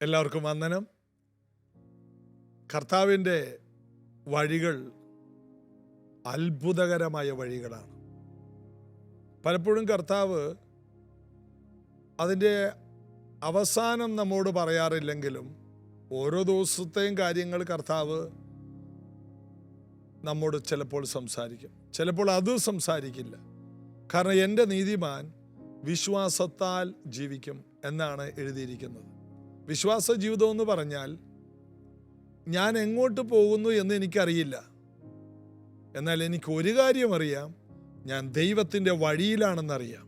എല്ലാവർക്കും വന്ദനം. കർത്താവിൻ്റെ വഴികൾ അത്ഭുതകരമായ വഴികളാണ്. പലപ്പോഴും കർത്താവ് അതിൻ്റെ അവസാനം നമ്മോട് പറയാറില്ലെങ്കിലും ഓരോ ദിവസത്തെയും കാര്യങ്ങൾ കർത്താവ് നമ്മോട് ചിലപ്പോൾ സംസാരിക്കും, ചിലപ്പോൾ അത് സംസാരിക്കില്ല. കാരണം എൻ്റെ നീതിമാൻ വിശ്വാസത്താൽ ജീവിക്കും എന്നാണ് എഴുതിയിരിക്കുന്നത്. വിശ്വാസ ജീവിതം എന്ന് പറഞ്ഞാൽ ഞാൻ എങ്ങോട്ട് പോകുന്നു എന്ന് എനിക്കറിയില്ല, എന്നാൽ എനിക്ക് ഒരു കാര്യം അറിയാം, ഞാൻ ദൈവത്തിൻ്റെ വഴിയിലാണെന്നറിയാം.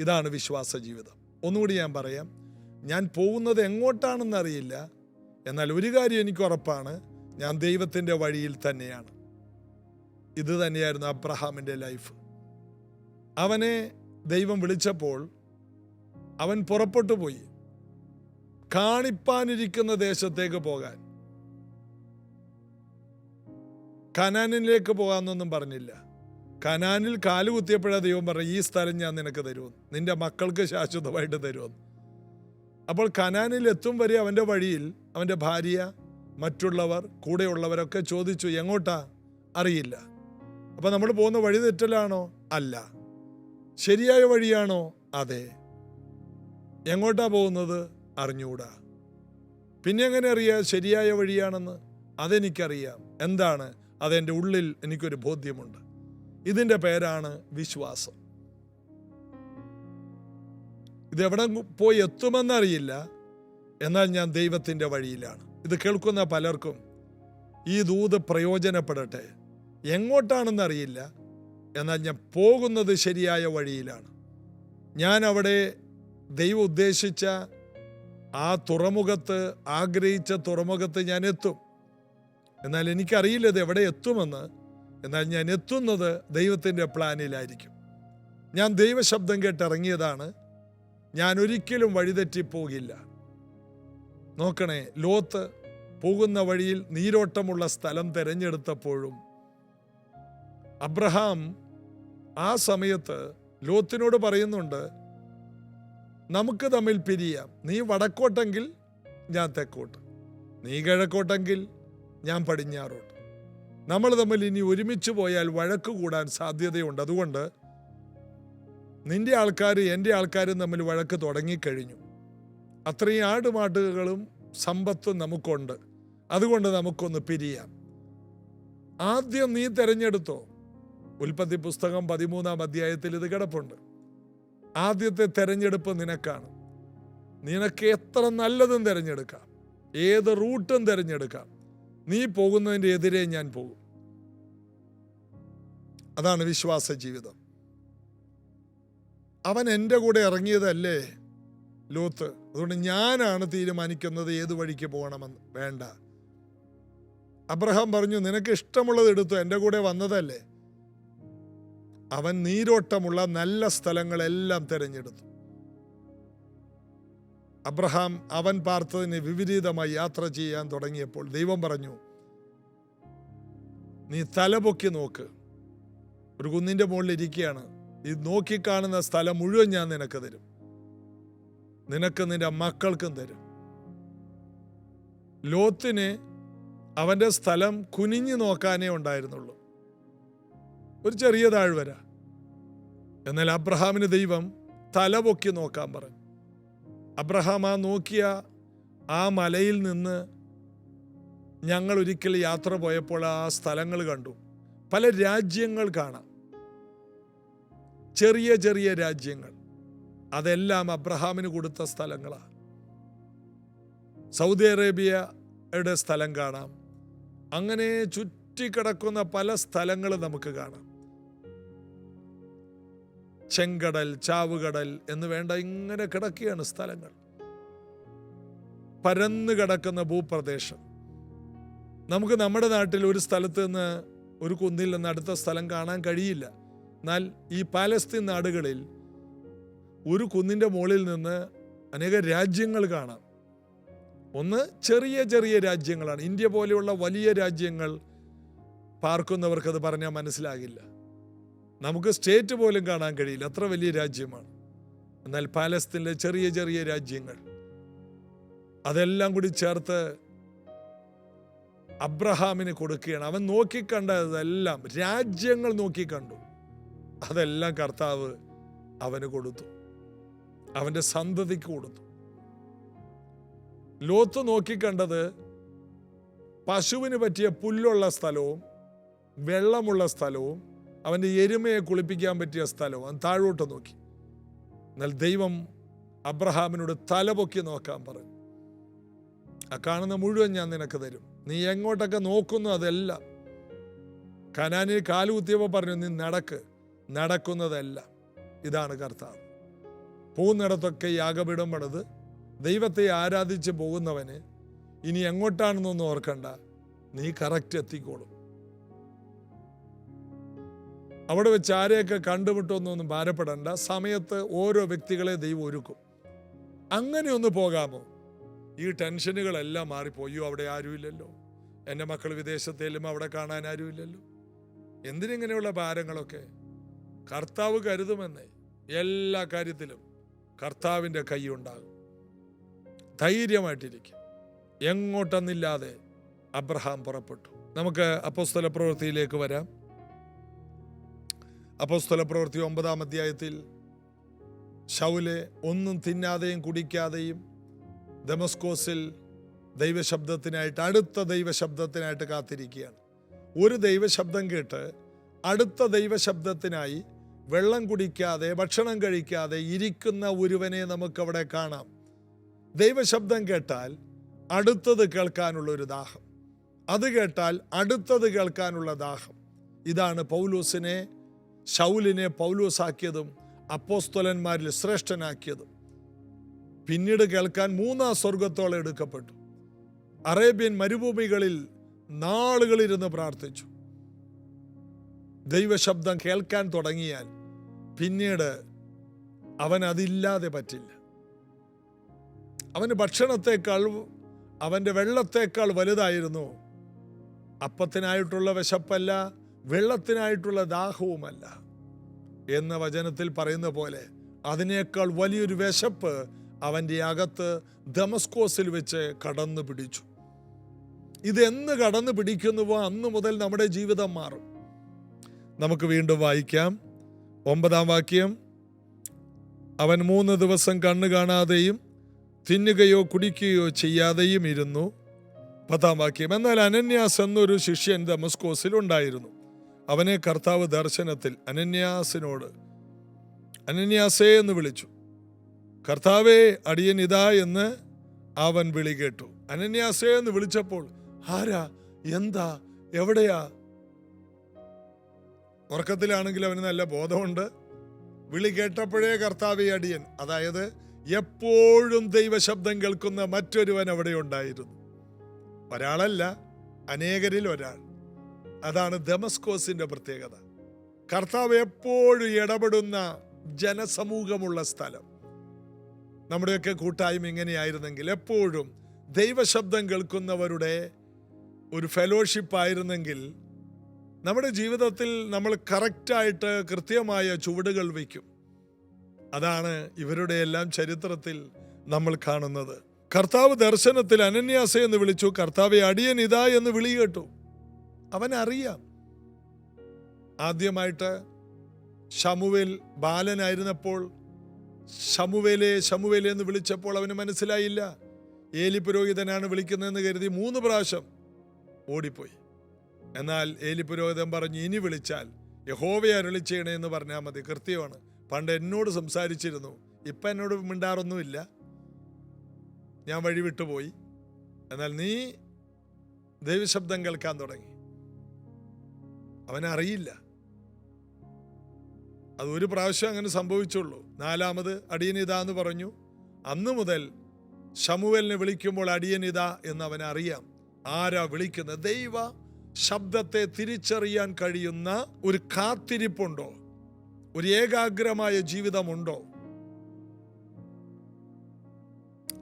ഇതാണ് വിശ്വാസ ജീവിതം. ഒന്നുകൂടി ഞാൻ പറയാം, ഞാൻ പോകുന്നത് എങ്ങോട്ടാണെന്നറിയില്ല, എന്നാൽ ഒരു കാര്യം എനിക്ക് ഉറപ്പാണ്, ഞാൻ ദൈവത്തിൻ്റെ വഴിയിൽ തന്നെയാണ്. ഇത് തന്നെയായിരുന്നു അബ്രഹാമിൻ്റെ ലൈഫ്. അവനെ ദൈവം വിളിച്ചപ്പോൾ അവൻ പുറപ്പെട്ടു പോയി കാണിപ്പാനിരിക്കുന്ന ദേശത്തേക്ക് പോകാൻ. കനാനിലേക്ക് പോകാമെന്നൊന്നും പറഞ്ഞില്ല. കനാനിൽ കാലുകുത്തിയപ്പോഴാണ് ദൈവം പറഞ്ഞു, ഈ സ്ഥലം ഞാൻ നിനക്ക് തരുമെന്ന്, നിന്റെ മക്കൾക്ക് ശാശ്വതമായിട്ട് തരുമെന്ന്. അപ്പോൾ കനാനിൽ എത്തും വരെ അവൻ്റെ വഴിയിൽ അവൻ്റെ ഭാര്യ, മറ്റുള്ളവർ, കൂടെയുള്ളവരൊക്കെ ചോദിച്ചു, എങ്ങോട്ടാ? അറിയില്ല. അപ്പം നമ്മൾ പോകുന്ന വഴി തെറ്റലാണോ? അല്ല. ശരിയായ വഴിയാണോ? അതെ. എങ്ങോട്ടാ പോകുന്നത്? അറിഞ്ഞൂടാ. പിന്നെ എങ്ങനെ അറിയാം ശരിയായ വഴിയാണെന്ന്? അതെനിക്കറിയാം. എന്താണ്? അതെൻ്റെ ഉള്ളിൽ എനിക്കൊരു ബോധ്യമുണ്ട്. ഇതിൻ്റെ പേരാണ് വിശ്വാസം. ഇതെവിടെ പോയി എത്തുമെന്നറിയില്ല, എന്നാൽ ഞാൻ ദൈവത്തിൻ്റെ വഴിയിലാണ്. ഇത് കേൾക്കുന്ന പലർക്കും ഈ ദൂത് പ്രയോജനപ്പെടട്ടെ. എങ്ങോട്ടാണെന്നറിയില്ല, എന്നാൽ ഞാൻ പോകുന്നത് ശരിയായ വഴിയിലാണ്. ഞാൻ അവിടെ ദൈവം ഉദ്ദേശിച്ച ആ തുറമുഖത്ത്, ആഗ്രഹിച്ച തുറമുഖത്ത് ഞാൻ എത്തും. എന്നാൽ എനിക്കറിയില്ല ഇത് എവിടെ എത്തുമെന്ന്, എന്നാൽ ഞാൻ എത്തുന്നത് ദൈവത്തിൻ്റെ പ്ലാനിലായിരിക്കും. ഞാൻ ദൈവശബ്ദം കേട്ടിറങ്ങിയതാണ്. ഞാൻ ഒരിക്കലും വഴിതെറ്റിപ്പോകില്ല. നോക്കണേ, ലോത്ത് പോകുന്ന വഴിയിൽ നീരോട്ടമുള്ള സ്ഥലം തിരഞ്ഞെടുത്തപ്പോഴും അബ്രഹാം ആ സമയത്ത് ലോത്തിനോട് പറയുന്നുണ്ട്, നമുക്ക് തമ്മിൽ പിരിയാം. നീ വടക്കോട്ടെങ്കിൽ ഞാൻ തെക്കോട്ട്, നീ കിഴക്കോട്ടെങ്കിൽ ഞാൻ പടിഞ്ഞാറോട്ട്. നമ്മൾ തമ്മിൽ ഇനി ഒരുമിച്ച് പോയാൽ വഴക്ക് കൂടാൻ സാധ്യതയുണ്ട്. അതുകൊണ്ട് നിന്റെ ആൾക്കാർ എൻ്റെ ആൾക്കാരും തമ്മിൽ വഴക്ക് തുടങ്ങിക്കഴിഞ്ഞു. അത്രയും ആടുമാടുകളും സമ്പത്തും നമുക്കുണ്ട്. അതുകൊണ്ട് നമുക്കൊന്ന് പിരിയാം. ആദ്യം നീ തിരഞ്ഞെടുത്തോ. ഉൽപ്പത്തി പുസ്തകം 13-ാം അധ്യായത്തിൽ ഇത് കിടപ്പുണ്ട്. ആദ്യത്തെ തെരഞ്ഞെടുപ്പ് നിനക്കാണ്. നിനക്ക് എത്ര നല്ലതും തിരഞ്ഞെടുക്കാം, ഏത് റൂട്ടും തിരഞ്ഞെടുക്കാം. നീ പോകുന്നതിൻ്റെ എതിരെ ഞാൻ പോകും. അതാണ് വിശ്വാസ ജീവിതം. അവൻ എൻ്റെ കൂടെ ഇറങ്ങിയതല്ലേ ലോത്ത്. അതുകൊണ്ട് ഞാനാണ് തീരുമാനിക്കുന്നത് ഏത് വഴിക്ക് പോകണമെന്ന്. വേണ്ട. അബ്രഹാം പറഞ്ഞു, നിനക്ക് ഇഷ്ടമുള്ളത് എടുത്തു, എൻ്റെ കൂടെ വന്നതല്ലേ. അവൻ നീരോട്ടമുള്ള നല്ല സ്ഥലങ്ങളെല്ലാം തിരഞ്ഞെടുത്തു. അബ്രഹാം അവൻ പാർത്തതിന് വിപരീതമായി യാത്ര ചെയ്യാൻ തുടങ്ങിയപ്പോൾ ദൈവം പറഞ്ഞു, നീ തലപൊക്കി നോക്ക്. ഒരു കുന്നിൻ്റെ മുകളിൽ ഇരിക്കുകയാണ്. ഈ നോക്കിക്കാണുന്ന സ്ഥലം മുഴുവൻ ഞാൻ നിനക്ക് തരും, നിനക്ക് നിന്റെ മക്കൾക്കും തരും. ലോത്തിന് അവൻ്റെ സ്ഥലം കുനിഞ്ഞു നോക്കാനേ ഉണ്ടായിരുന്നുള്ളൂ, ഒരു ചെറിയ താഴ്വര. എന്നാൽ അബ്രഹാമിന് ദൈവം തലപൊക്കി നോക്കാൻ പറഞ്ഞു. അബ്രഹാം ആ നോക്കിയ ആ മലയിൽ നിന്ന് ഞങ്ങൾ ഒരിക്കൽ യാത്ര പോയപ്പോൾ ആ സ്ഥലങ്ങൾ കണ്ടു. പല രാജ്യങ്ങൾ കാണാം, ചെറിയ ചെറിയ രാജ്യങ്ങൾ. അതെല്ലാം അബ്രഹാമിന് കൊടുത്ത സ്ഥലങ്ങളാണ്. സൗദി അറേബ്യയുടെ സ്ഥലം കാണാം. അങ്ങനെ ചുറ്റിക്കിടക്കുന്ന പല സ്ഥലങ്ങൾ നമുക്ക് കാണാം. ചെങ്കടൽ, ചാവുകടൽ എന്ന് വേണ്ട, ഇങ്ങനെ കിടക്കുകയാണ് സ്ഥലങ്ങൾ. പരന്നു കിടക്കുന്ന ഭൂപ്രദേശം. നമുക്ക് നമ്മുടെ നാട്ടിൽ ഒരു സ്ഥലത്ത് നിന്ന്, ഒരു കുന്നിൽ നിന്ന് അടുത്ത സ്ഥലം കാണാൻ കഴിയില്ല. എന്നാൽ ഈ പാലസ്തീൻ നാടുകളിൽ ഒരു കുന്നിൻ്റെ മുകളിൽ നിന്ന് അനേക രാജ്യങ്ങൾ കാണാം. ഒന്ന് ചെറിയ ചെറിയ രാജ്യങ്ങളാണ്. ഇന്ത്യ പോലെയുള്ള വലിയ രാജ്യങ്ങൾ പാർക്കുന്നവർക്കത് പറഞ്ഞാൽ മനസ്സിലാകില്ല. നമുക്ക് സ്റ്റേറ്റ് പോലും കാണാൻ കഴിയില്ല, അത്ര വലിയ രാജ്യമാണ്. എന്നാൽ പാലസ്തീനിലെ ചെറിയ ചെറിയ രാജ്യങ്ങൾ, അതെല്ലാം കൂടി ചേർത്ത് അബ്രഹാമിന് കൊടുക്കുകയാണ്. അവൻ നോക്കിക്കണ്ടതെല്ലാം, രാജ്യങ്ങൾ നോക്കിക്കണ്ടു, അതെല്ലാം കർത്താവ് അവന് കൊടുത്തു, അവന്റെ സന്തതിക്ക് കൊടുത്തു. ലോത്ത് നോക്കിക്കണ്ടത് പശുവിന് പറ്റിയ പുല്ലുള്ള സ്ഥലവും വെള്ളമുള്ള സ്ഥലവും അവൻ്റെ എരുമയെ കുളിപ്പിക്കാൻ പറ്റിയ സ്ഥലവും അവൻ താഴോട്ട് നോക്കി. എന്നാൽ ദൈവം അബ്രഹാമിനോട് തലപൊക്കി നോക്കാൻ പറഞ്ഞു. ആ കാണുന്ന മുഴുവൻ ഞാൻ നിനക്ക് തരും, നീ എങ്ങോട്ടൊക്കെ നോക്കുന്നു അതെല്ലാം. കനാനിൽ കാലുകുത്തിയപ്പോൾ പറഞ്ഞു, നീ നടക്കുന്നതെല്ലാം. ഇതാണ് കർത്താവ്. പോകുന്നിടത്തൊക്കെ യാഗപീഠം പണിത് ദൈവത്തെ ആരാധിച്ച് പോകുന്നവന് ഇനി എങ്ങോട്ടാണെന്നൊന്നും ഓർക്കണ്ട, നീ കറക്റ്റ് എത്തിക്കോളും. അവിടെ വെച്ച് ആരെയൊക്കെ കണ്ടുമുട്ടൊന്നൊന്നും ഭാരപ്പെടണ്ട, സമയത്ത് ഓരോ വ്യക്തികളെ ദൈവം ഒരുക്കും. അങ്ങനെ ഒന്ന് പോകാമോ? ഈ ടെൻഷനുകളെല്ലാം മാറിപ്പോയി. അവിടെ ആരുമില്ലല്ലോ, എൻ്റെ മക്കൾ വിദേശത്തേലും അവിടെ കാണാൻ ആരുമില്ലല്ലോ, എന്തിനിങ്ങനെയുള്ള ഭാരങ്ങളൊക്കെ? കർത്താവ് കരുതുമെന്നേ. എല്ലാ കാര്യത്തിലും കർത്താവിൻ്റെ കൈ ഉണ്ടാകും. ധൈര്യമായിട്ടിരിക്കും. എങ്ങോട്ടെന്നില്ലാതെ അബ്രഹാം പുറപ്പെട്ടു. നമുക്ക് അപ്പോസ്തല പ്രവൃത്തിയിലേക്ക് വരാം. അപ്പോസ്തല പ്രവൃത്തി 9-ാം അധ്യായത്തിൽ ശൗല് ഒന്നും തിന്നാതെയും കുടിക്കാതെയും ദമസ്കോസിൽ ദൈവശബ്ദത്തിനായിട്ട്, അടുത്ത ദൈവശബ്ദത്തിനായിട്ട് കാത്തിരിക്കുകയാണ്. ഒരു ദൈവശബ്ദം കേട്ട് അടുത്ത ദൈവശബ്ദത്തിനായി വെള്ളം കുടിക്കാതെ ഭക്ഷണം കഴിക്കാതെ ഇരിക്കുന്ന ഒരുവനെ നമുക്കവിടെ കാണാം. ദൈവശബ്ദം കേട്ടാൽ അടുത്തത് കേൾക്കാനുള്ള ഒരു ദാഹം, അത് കേട്ടാൽ അടുത്തത് കേൾക്കാനുള്ള ദാഹം. ഇതാണ് പൗലോസിനെ, ശൗലിനെ പൗലോസാക്കിയതും അപ്പോസ്തലന്മാരിൽ ശ്രേഷ്ഠനാക്കിയതും. പിന്നീട് കേൾക്കാൻ 3-ാം സ്വർഗത്തോളം എടുക്കപ്പെട്ടു. അറേബ്യൻ മരുഭൂമികളിൽ നാളുകളിരുന്ന് പ്രാർത്ഥിച്ചു. ദൈവശബ്ദം കേൾക്കാൻ തുടങ്ങിയാൽ പിന്നീട് അവൻ അതില്ലാതെ പറ്റില്ല. അവന് ഭക്ഷണത്തെക്കാൾ അവൻ്റെ വെള്ളത്തേക്കാൾ വലുതായിരുന്നു അപ്പത്തിനായിട്ടുള്ള വിശപ്പല്ല, വെള്ളത്തിനായിട്ടുള്ള ദാഹവുമല്ല. എന്ന വചനത്തിൽ പറയുന്ന പോലെ അതിനേക്കാൾ വലിയൊരു വിശപ്പ് അവൻ്റെ അകത്ത് ദമസ്കോസിൽ വെച്ച് കടന്നു പിടിച്ചു. ഇതെന്ന് കടന്നു പിടിക്കുന്നുവോ അന്ന് മുതൽ നമ്മുടെ ജീവിതം മാറും. നമുക്ക് വീണ്ടും വായിക്കാം 9-ാം വാക്യം. അവൻ 3 ദിവസം കണ്ണു കാണാതെയും തിന്നുകയോ കുടിക്കുകയോ ചെയ്യാതെയും ഇരുന്നു. 10-ാം വാക്യം. എന്നാൽ അനന്യാസ് എന്നൊരു ശിഷ്യൻ ദമസ്കോസിൽ ഉണ്ടായിരുന്നു. അവനെ കർത്താവ് ദർശനത്തിൽ അനന്യാസിനോട് അനന്യാസേ എന്ന് വിളിച്ചു. കർത്താവേ, അടിയൻ ഇതാ എന്ന് അവൻ വിളി കേട്ടു. അനന്യാസേ എന്ന് വിളിച്ചപ്പോൾ ആരാ, എന്താ, എവിടെയാ? ഉറക്കത്തിലാണെങ്കിൽ അവന് നല്ല ബോധമുണ്ട്. വിളി കേട്ടപ്പോഴേ കർത്താവേ അടിയൻ, അതായത് എപ്പോഴും ദൈവശബ്ദം കേൾക്കുന്ന മറ്റൊരുവൻ അവിടെ ഉണ്ടായിരുന്നു. ഒരാളല്ല, അനേകരിൽ ഒരാൾ. അതാണ് ദമസ്കോസിന്റെ പ്രത്യേകത. കർത്താവ് എപ്പോഴും ഇടപെടുന്ന ജനസമൂഹമുള്ള സ്ഥലം. നമ്മുടെയൊക്കെ കൂട്ടായ്മ ഇങ്ങനെയായിരുന്നെങ്കിൽ, എപ്പോഴും ദൈവശബ്ദം കേൾക്കുന്നവരുടെ ഒരു ഫെലോഷിപ്പ് ആയിരുന്നെങ്കിൽ, നമ്മുടെ ജീവിതത്തിൽ നമ്മൾ കറക്റ്റായിട്ട് കൃത്യമായ ചുവടുകൾ വയ്ക്കും. അതാണ് ഇവരുടെ എല്ലാം ചരിത്രത്തിൽ നമ്മൾ കാണുന്നത്. കർത്താവ് ദർശനത്തിൽ അനന്യാസെ എന്ന് വിളിച്ചു. കർത്താവെ, അടിയൻ ഇതാ എന്ന് വിളി കേട്ടു. അവനറിയാം. ആദ്യമായിട്ട് ശമൂവേൽ ബാലനായിരുന്നപ്പോൾ ശമൂവേലേ ശമൂവേലേ എന്ന് വിളിച്ചപ്പോൾ അവന് മനസ്സിലായില്ല. ഏലി പുരോഹിതനാണ് വിളിക്കുന്നതെന്ന് കരുതി 3 പ്രാവശ്യം ഓടിപ്പോയി. എന്നാൽ ഏലി പുരോഹിതൻ പറഞ്ഞു, ഇനി വിളിച്ചാൽ യഹോവയെ അരുളി ചെയ്യണേ എന്ന് പറഞ്ഞാൽ മതി. കൃത്യമാണ്. പണ്ട് എന്നോട് സംസാരിച്ചിരുന്നു, ഇപ്പം എന്നോട് മിണ്ടാറൊന്നുമില്ല, ഞാൻ വഴി വിട്ടുപോയി. എന്നാൽ നീ ദൈവശബ്ദം കേൾക്കാൻ തുടങ്ങി. അവനറിയില്ല. അത് 1 പ്രാവശ്യം അങ്ങനെ സംഭവിച്ചുള്ളൂ. 4ാമത് അടിയൻ ഇതാ എന്ന് പറഞ്ഞു. അന്നു മുതൽ ശമൂവേലിനെ വിളിക്കുമ്പോൾ അടിയൻ ഇതാ എന്ന് അവനറിയാം. ആരാ വിളിക്കുന്നത്? ദൈവ ശബ്ദത്തെ തിരിച്ചറിയാൻ കഴിയുന്ന ഒരു കാത്തിരിപ്പുണ്ടോ? ഒരു ഏകാഗ്രമായ ജീവിതമുണ്ടോ?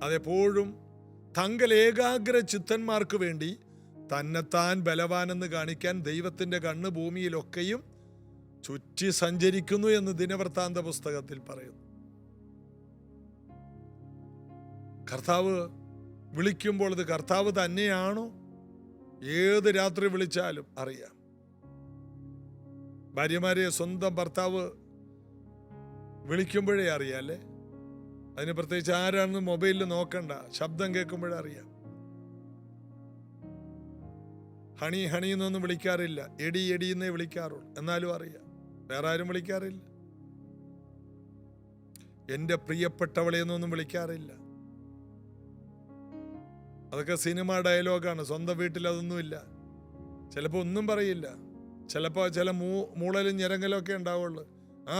അതെപ്പോഴും തങ്കൽ ഏകാഗ്ര ചിത്തന്മാർക്ക് വേണ്ടി തന്നെത്താൻ ബലവാനെന്ന് കാണിക്കാൻ ദൈവത്തിൻ്റെ കണ്ണ് ഭൂമിയിലൊക്കെയും ചുറ്റി സഞ്ചരിക്കുന്നു എന്ന് ദിനവൃത്താന്ത പുസ്തകത്തിൽ പറയുന്നു. കർത്താവ് വിളിക്കുമ്പോൾ ഇത് കർത്താവ് തന്നെയാണോ? ഏത് രാത്രി വിളിച്ചാലും അറിയാം. ഭാര്യമാരെ സ്വന്തം ഭർത്താവ് വിളിക്കുമ്പോഴേ അറിയാം അല്ലേ? അതിന് പ്രത്യേകിച്ച് ആരാണെന്ന് മൊബൈലിൽ നോക്കണ്ട, ശബ്ദം കേൾക്കുമ്പോഴേ അറിയാം. ഹണി ഹണി എന്നൊന്നും വിളിക്കാറില്ല, എടി എടി എന്നേ വിളിക്കാറുള്ളൂ, എന്നാലും അറിയാം. വേറെ ആരും വിളിക്കാറില്ല. എൻ്റെ പ്രിയപ്പെട്ടവളെ എന്നൊന്നും വിളിക്കാറില്ല. അതൊക്കെ സിനിമ ഡയലോഗാണ്. സ്വന്തം വീട്ടിൽ അതൊന്നുമില്ല. ചിലപ്പോൾ ഒന്നും പറയില്ല, ചിലപ്പോൾ ചില മൂളലും ഞരങ്ങലും ഒക്കെ ഉണ്ടാവുള്ളൂ. ആ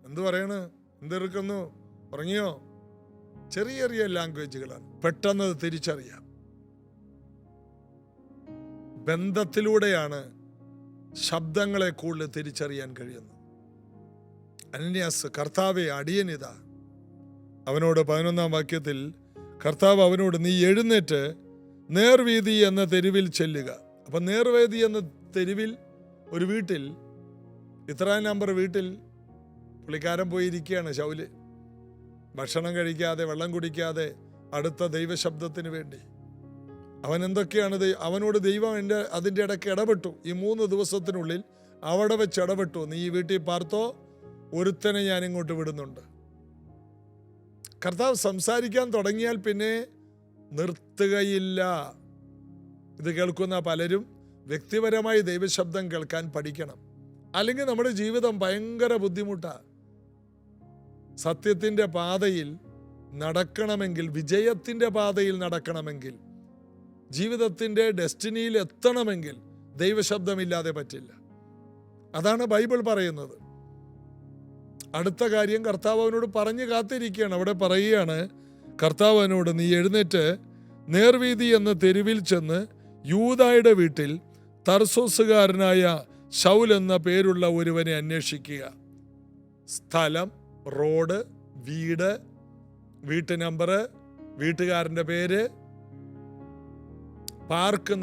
എന്ത് പറയണ്, എന്തെടുക്കുന്നു, ഉറങ്ങിയോ? ചെറിയ ചെറിയ ലാംഗ്വേജുകളാണ്, പെട്ടെന്ന് അത് തിരിച്ചറിയാം. ബന്ധത്തിലൂടെയാണ് ശബ്ദങ്ങളെ കൂടുതൽ തിരിച്ചറിയാൻ കഴിയുന്നത്. അനന്യാസ്, കർത്താവേ അടിയനിതാ. അവനോട് 11-ാം വാക്യത്തിൽ കർത്താവ് അവനോട്, നീ എഴുന്നേറ്റ് നേർവീതി എന്ന തെരുവിൽ ചെല്ലുക. അപ്പൊ നേർവേദി എന്ന തെരുവിൽ ഒരു വീട്ടിൽ, ഇത്രാം നമ്പർ വീട്ടിൽ പുള്ളിക്കാരൻ പോയിരിക്കുകയാണ് ശൗല്. ഭക്ഷണം കഴിക്കാതെ, വെള്ളം കുടിക്കാതെ, അടുത്ത ദൈവശബ്ദത്തിന് വേണ്ടി. അവൻ എന്തൊക്കെയാണ് അവനോട് ദൈവം അതിൻ്റെ ഇടയ്ക്ക് ഇടപെട്ടു. ഈ 3 ദിവസത്തിനുള്ളിൽ അവിടെ വെച്ച് ഇടപെട്ടു. നീ ഈ വീട്ടിൽ പാർത്തോ, ഒരുത്തനെ ഞാൻ ഇങ്ങോട്ട് വിടുന്നുണ്ട്. കർത്താവ് സംസാരിക്കാൻ തുടങ്ങിയാൽ പിന്നെ നിർത്തുകയില്ല. ഇത് കേൾക്കുന്ന പലരും വ്യക്തിപരമായി ദൈവശബ്ദം കേൾക്കാൻ പഠിക്കണം. അല്ലെങ്കിൽ നമ്മുടെ ജീവിതം ഭയങ്കര ബുദ്ധിമുട്ടാണ്. സത്യത്തിൻ്റെ പാതയിൽ നടക്കണമെങ്കിൽ, വിജയത്തിൻ്റെ പാതയിൽ നടക്കണമെങ്കിൽ, ജീവിതത്തിൻ്റെ ഡെസ്റ്റിനിയിൽ എത്തണമെങ്കിൽ ദൈവശബ്ദമില്ലാതെ പറ്റില്ല. അതാണ് ബൈബിൾ പറയുന്നത്. അടുത്ത കാര്യം കർത്താവ് അവനോട് പറഞ്ഞ് കാത്തിരിക്കുകയാണ്. അവിടെ പറയുകയാണ്, കർത്താവ് അവനോട്, നീ എഴുന്നേറ്റ് നേർവീതി എന്ന തെരുവിൽ ചെന്ന് യൂദായുടെ വീട്ടിൽ തർസോസുകാരനായ ശൗൽ എന്ന പേരുള്ള ഒരുവനെ അന്വേഷിക്കുക. സ്ഥലം, റോഡ്, വീട്, വീട്ടു നമ്പർ, വീട്ടുകാരൻ്റെ പേര്,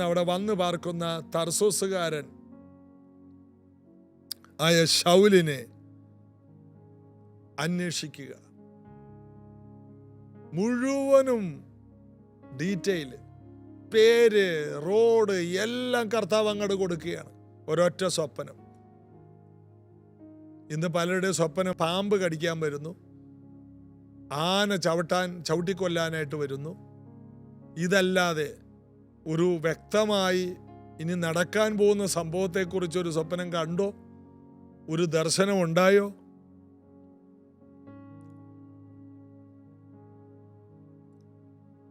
അവിടെ വന്ന് പാർക്കുന്ന തർസോസുകാരൻ ആയ ശൗലിനെ അന്വേഷിക്കുക. മുഴുവനും ഡീറ്റെയിൽ, പേര്, റോഡ് എല്ലാം കർത്താവ് അങ്ങോട്ട് കൊടുക്കുകയാണ്. ഒരൊറ്റ സ്വപ്നം. ഇന്ന് പലരുടെയും സ്വപ്നം പാമ്പ് കടിക്കാൻ വരുന്നു, ആന ചവിട്ടിക്കൊല്ലാനായിട്ട് വരുന്നു. ഇതല്ലാതെ ഒരു വ്യക്തമായി ഇനി നടക്കാൻ പോകുന്ന സംഭവത്തെക്കുറിച്ചൊരു സ്വപ്നം കണ്ടോ? ഒരു ദർശനം ഉണ്ടായോ?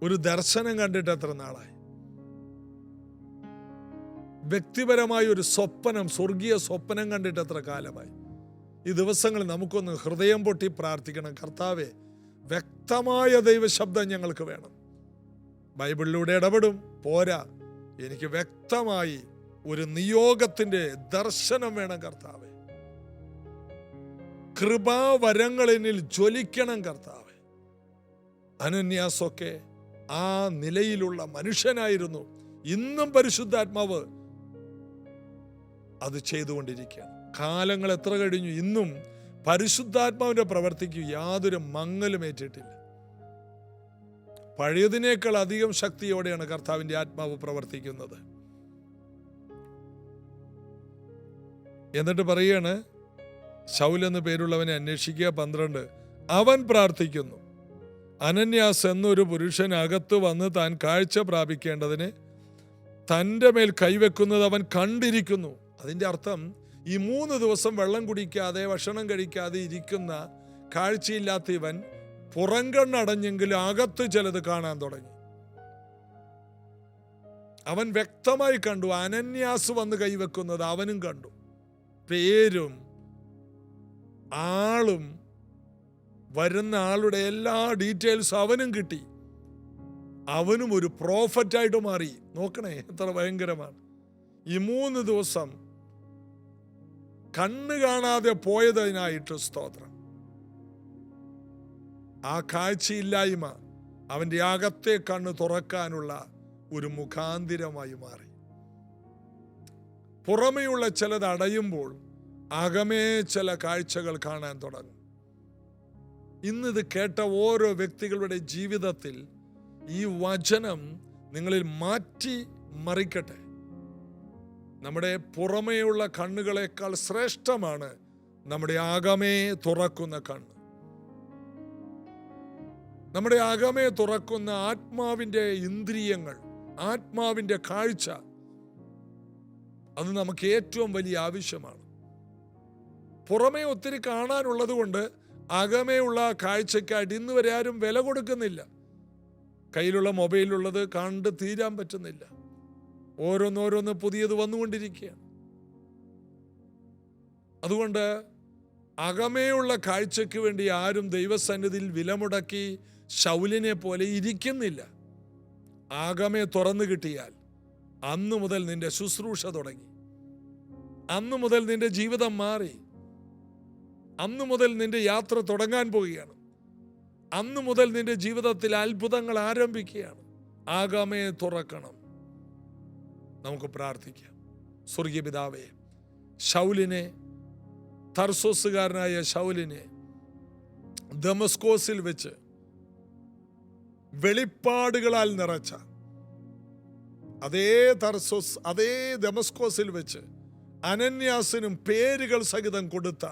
ഒരു ദർശനം കണ്ടിട്ട് എത്ര നാളായി? വ്യക്തിപരമായ ഒരു സ്വപ്നം, സ്വർഗീയ സ്വപ്നം കണ്ടിട്ട് എത്ര കാലമായി? ഈ ദിവസങ്ങളിൽ നമുക്കൊന്ന് ഹൃദയം പൊട്ടി പ്രാർത്ഥിക്കണം. കർത്താവേ, വ്യക്തമായ ദൈവശബ്ദം ഞങ്ങൾക്ക് വേണം. ബൈബിളിലൂടെ ഇടപെടും പോരാ, എനിക്ക് വ്യക്തമായി ഒരു നിയോഗത്തിൻ്റെ ദർശനം വേണം കർത്താവേ. കൃപാവരങ്ങളിൽ ജ്വലിക്കണം കർത്താവേ. അനന്യാസൊക്കെ ആ നിലയിലുള്ള മനുഷ്യനായിരുന്നു. ഇന്നും പരിശുദ്ധാത്മാവ് അത് ചെയ്തുകൊണ്ടിരിക്കുകയാണ്. കാലങ്ങൾ എത്ര കഴിഞ്ഞു, ഇന്നും പരിശുദ്ധാത്മാവിന്റെ പ്രവർത്തിക്ക് യാതൊരു മങ്ങലും ഏറ്റിട്ടില്ല. പഴയതിനേക്കാൾ അധികം ശക്തിയോടെയാണ് കർത്താവിന്റെ ആത്മാവ് പ്രവർത്തിക്കുന്നത്. എന്നിട്ട് പറയാണ്, ശൗൽ എന്ന പേരുള്ളവനെ അന്വേഷിക്കുക. 12, അവൻ പ്രാർത്ഥിക്കുന്നു, അനന്യാസ് എന്നൊരു പുരുഷൻ അകത്ത് വന്ന് താൻ കാഴ്ച പ്രാപിക്കേണ്ടതിന് തൻ്റെ മേൽ കൈവെക്കുന്നത് അവൻ കണ്ടിരിക്കുന്നു. അതിൻ്റെ അർത്ഥം, ഈ 3 ദിവസം വെള്ളം കുടിക്കാതെ ഭക്ഷണം കഴിക്കാതെ ഇരിക്കുന്ന കാഴ്ചയില്ലാത്ത ഇവൻ പുറംകണ്ണടഞ്ഞെങ്കിലും അകത്ത് ചിലത് കാണാൻ തുടങ്ങി. അവൻ വ്യക്തമായി കണ്ടു. അനന്യാസ് വന്ന് കൈവെക്കുന്നത് അവനും കണ്ടു. പേരും ആളും വരുന്ന ആളുടെ എല്ലാ ഡീറ്റെയിൽസും അവനും കിട്ടി. അവനും ഒരു പ്രോഫറ്റായിട്ട് മാറി. നോക്കണേ എത്ര ഭയങ്കരമാണ്. ഈ 3 ദിവസം കണ്ണ് കാണാതെ പോയതിനായിട്ട് സ്തോത്രം. ആ കാഴ്ചയില്ലായ്മ അവൻ്റെ അകത്തെ കണ്ണ് തുറക്കാനുള്ള ഒരു മുഖാന്തിരമായി മാറി. പുറമെയുള്ള ചിലത് അടയുമ്പോൾ അകമേ ചില കാഴ്ചകൾ കാണാൻ തുടങ്ങും. ഇന്നിത് കേട്ട ഓരോ വ്യക്തികളുടെ ജീവിതത്തിൽ ഈ വചനം നിങ്ങളിൽ മാറ്റി മറിക്കട്ടെ. നമ്മുടെ പുറമേയുള്ള കണ്ണുകളെക്കാൾ ശ്രേഷ്ഠമാണ് നമ്മുടെ അകമേ തുറക്കുന്ന കണ്ണ്. നമ്മുടെ അകമേ തുറക്കുന്ന ആത്മാവിൻ്റെ ഇന്ദ്രിയങ്ങൾ, ആത്മാവിൻ്റെ കാഴ്ച, അത് നമുക്ക് ഏറ്റവും വലിയ ആവശ്യമാണ്. പുറമേ ഒത്തിരി കാണാനുള്ളത് കൊണ്ട് അകമേയുള്ള കാഴ്ചയ്ക്കായിട്ട് ഇന്ന് വരെ ആരും വില കൊടുക്കുന്നില്ല. കയ്യിലുള്ള മൊബൈലുള്ളത് കണ്ട് തീരാൻ പറ്റുന്നില്ല. ഓരോന്നോരോന്ന് പുതിയത് വന്നുകൊണ്ടിരിക്കുകയാണ്. അതുകൊണ്ട് അകമേയുള്ള കാഴ്ചയ്ക്ക് വേണ്ടി ആരും ദൈവസന്നിധിയിൽ വിലമുടക്കി ശൗലിനെ പോലെ ഇരിക്കുന്നില്ല. അകമേ തുറന്നു കിട്ടിയാൽ അന്നു മുതൽ നിന്റെ ശുശ്രൂഷ തുടങ്ങി, അന്നു മുതൽ നിന്റെ ജീവിതം മാറി, അന്നു മുതൽ നിന്റെ യാത്ര തുടങ്ങാൻ പോവുകയാണ്, അന്നു മുതൽ നിന്റെ ജീവിതത്തിൽ അത്ഭുതങ്ങൾ ആരംഭിക്കുകയാണ്. അകമേ തുറക്കണം. നമുക്ക് പ്രാർത്ഥിക്കാം. സ്വർഗീയ പിതാവേ, ശൗലിനെ, തർസോസുകാരനായ ശൗലിനെ ദമസ്കോസിൽ വെച്ച് വെളിപ്പാടുകളാൽ നിറച്ച അതേ ദമസ്കോസിൽ വെച്ച് അനന്യാസിനും പേരുകൾ സഹിതം കൊടുത്ത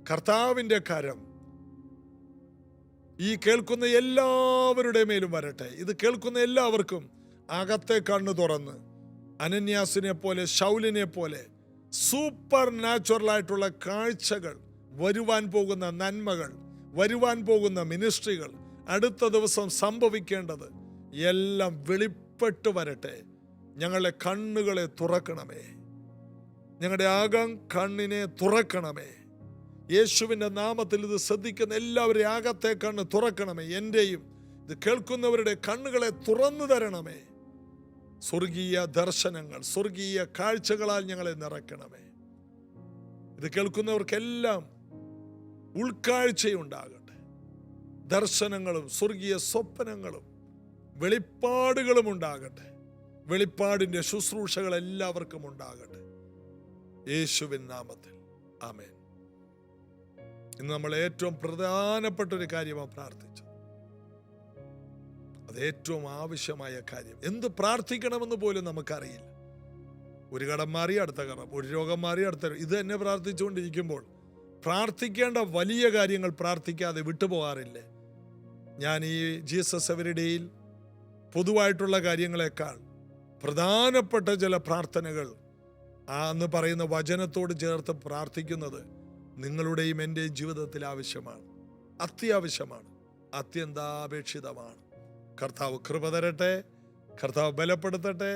കർത്താവിൻ്റെ കരം ഈ കേൾക്കുന്ന എല്ലാവരുടെ മേലും വരട്ടെ. ഇത് കേൾക്കുന്ന എല്ലാവർക്കും അകത്തെ കണ്ണ് തുറന്ന് അനന്യാസിനെ പോലെ, ശൗലിനെ പോലെ സൂപ്പർ നാച്ചുറൽ ആയിട്ടുള്ള കാഴ്ചകൾ, വരുവാൻ പോകുന്ന നന്മകൾ, വരുവാൻ പോകുന്ന മിനിസ്ട്രികൾ, അടുത്ത ദിവസം സംഭവിക്കേണ്ടത് എല്ലാം വെളിപ്പെട്ട് വരട്ടെ. ഞങ്ങളുടെ കണ്ണുകളെ തുറക്കണമേ, ഞങ്ങളുടെ അകം കണ്ണിനെ തുറക്കണമേ. യേശുവിൻ്റെ നാമത്തിൽ ഇത് ശ്രദ്ധിക്കുന്ന എല്ലാവരുടെയും അകത്തെ കണ്ണ് തുറക്കണമേ. എൻ്റെയും ഇത് കേൾക്കുന്നവരുടെ കണ്ണുകളെ തുറന്നു തരണമേ. സ്വർഗീയ ദർശനങ്ങൾ, സ്വർഗീയ കാഴ്ചകളാൽ ഞങ്ങളെ നിറയ്ക്കണമേ. ഇത് കേൾക്കുന്നവർക്കെല്ലാം ഉൾക്കാഴ്ചയുണ്ടാകട്ടെ. ദർശനങ്ങളും സ്വർഗീയ സ്വപ്നങ്ങളും വെളിപ്പാടുകളും ഉണ്ടാകട്ടെ. വെളിപ്പാടിൻ്റെ ശുശ്രൂഷകൾ എല്ലാവർക്കും ഉണ്ടാകട്ടെ. യേശുവിൻ നാമത്തിൽ ആമേൻ. ഇന്ന് നമ്മൾ ഏറ്റവും പ്രധാനപ്പെട്ട ഒരു കാര്യമാണ് പ്രാർത്ഥിച്ചത്. അത് ഏറ്റവും ആവശ്യമായ കാര്യം. എന്ത് പ്രാർത്ഥിക്കണമെന്ന് പോലും നമുക്കറിയില്ല. ഒരു കടം മാറി അടുത്ത കടം, ഒരു രോഗം മാറി അടുത്ത രോഗം. ഇത് തന്നെ പ്രാർത്ഥിച്ചുകൊണ്ടിരിക്കുമ്പോൾ പ്രാർത്ഥിക്കേണ്ട വലിയ കാര്യങ്ങൾ പ്രാർത്ഥിക്കാതെ വിട്ടുപോകാറില്ലേ? ഞാൻ ഈ ജീസസ് എവരിഡേയിൽ പൊതുവായിട്ടുള്ള കാര്യങ്ങളെക്കാൾ പ്രധാനപ്പെട്ട ചില പ്രാർത്ഥനകൾ എന്ന് പറയുന്ന വചനത്തോട് ചേർത്ത് പ്രാർത്ഥിക്കുന്നത് നിങ്ങളുടെയും എൻ്റെയും ജീവിതത്തിൽ ആവശ്യമാണ്, അത്യാവശ്യമാണ്, അത്യന്താപേക്ഷിതമാണ്. കർത്താവ് കൃപ തരട്ടെ, കർത്താവ് ബലപ്പെടുത്തട്ടെ.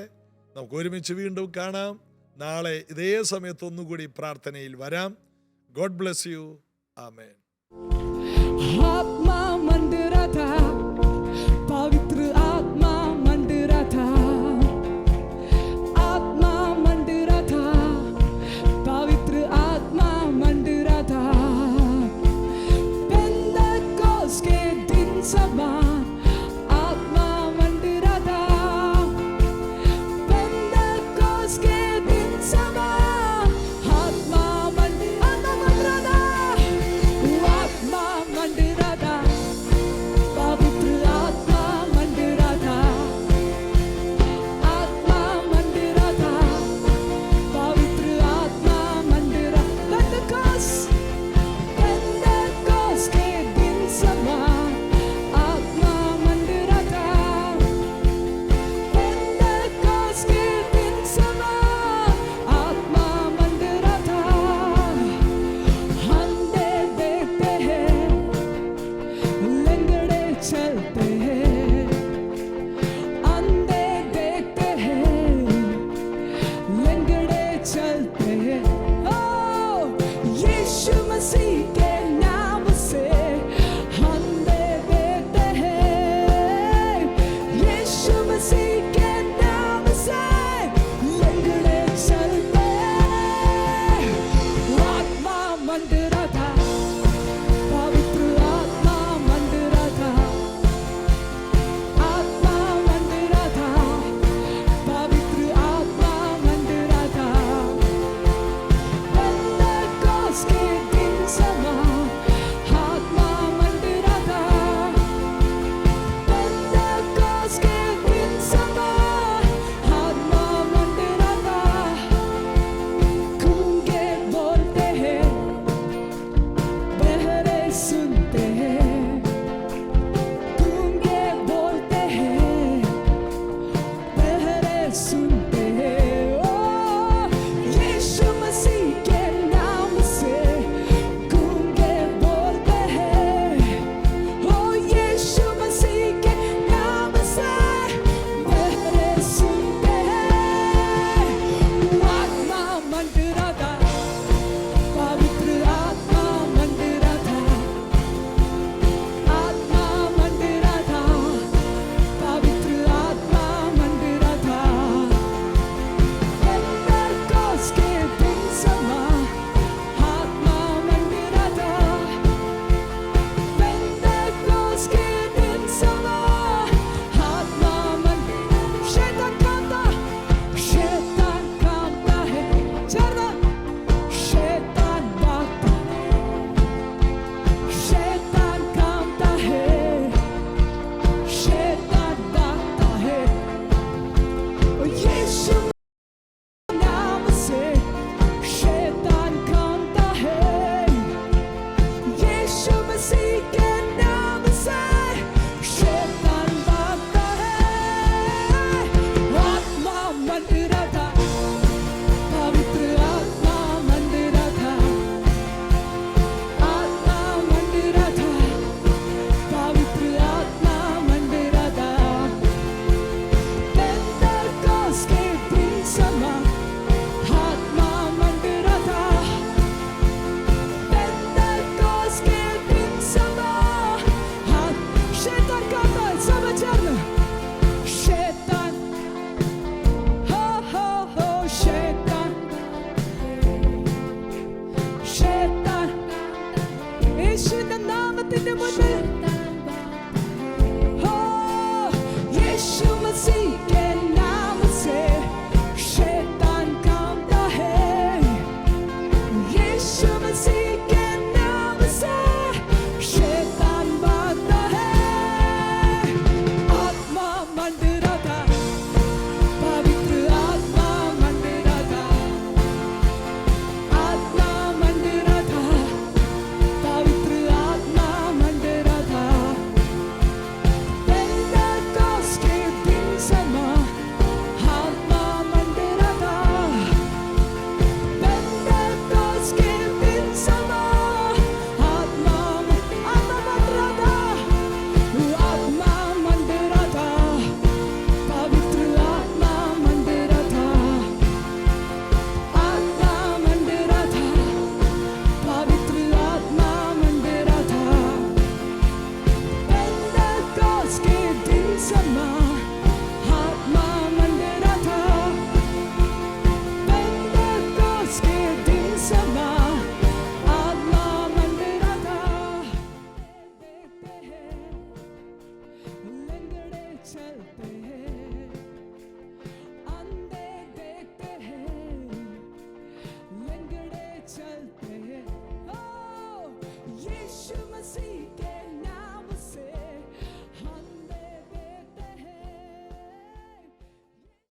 നമുക്ക് ഒരുമിച്ച് വീണ്ടും കാണാം. നാളെ ഇതേ സമയത്ത് ഒന്നുകൂടി പ്രാർത്ഥനയിൽ വരാം. God bless you. ആമേൻ. आत्मा मंदिर था, पवित्र आत्मा मंदिर था, आत्मा मंदिर था, पवित्र आत्मा मंदिर था। पेंतकोस्त के दिन समान आत्मा मंदिर था, पेंतकोस्त के दिन समान आत्मा मंदिर था, आत्मा मंदिर था। मंडरा